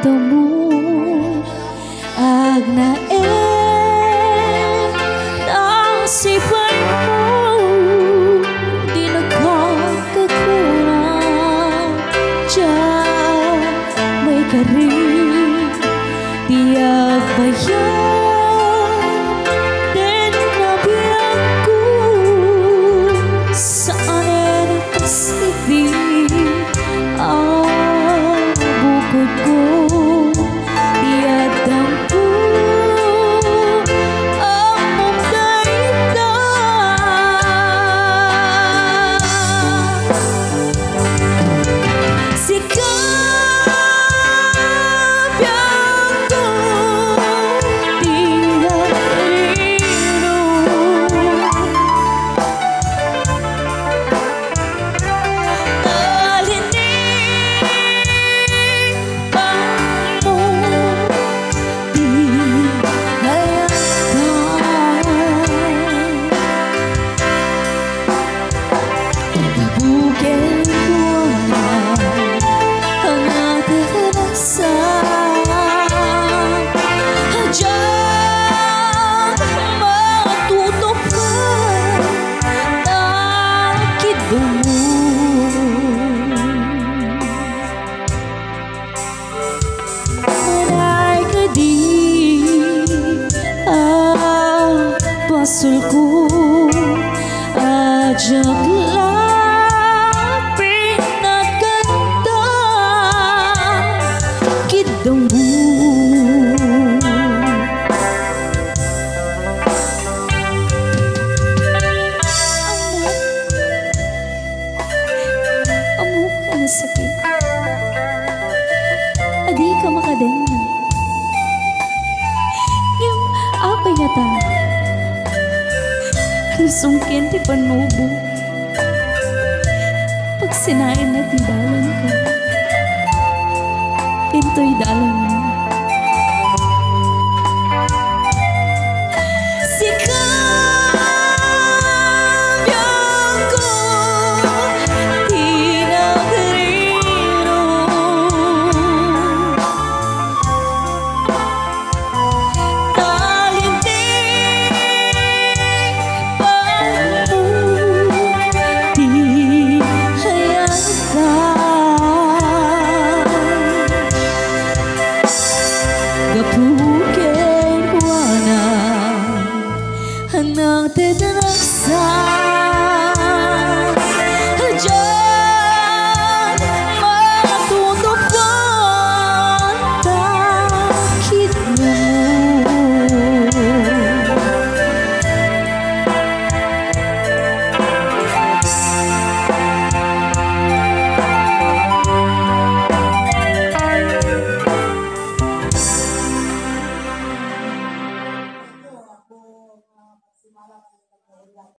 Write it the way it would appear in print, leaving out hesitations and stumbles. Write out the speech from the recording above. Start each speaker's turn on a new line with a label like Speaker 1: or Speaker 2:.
Speaker 1: damo agnaen ang sipan mo di nagkakakurang dyan may karin tiyak bayan din nabiyag ko saan Pacific ang bukod ko pasulku ajak lapit na ganda kidambu amo ka na sakit adi ka makadena yung apay nga ta sungkin ti panubo pag sinain na ti dalan ko into'y dalan mo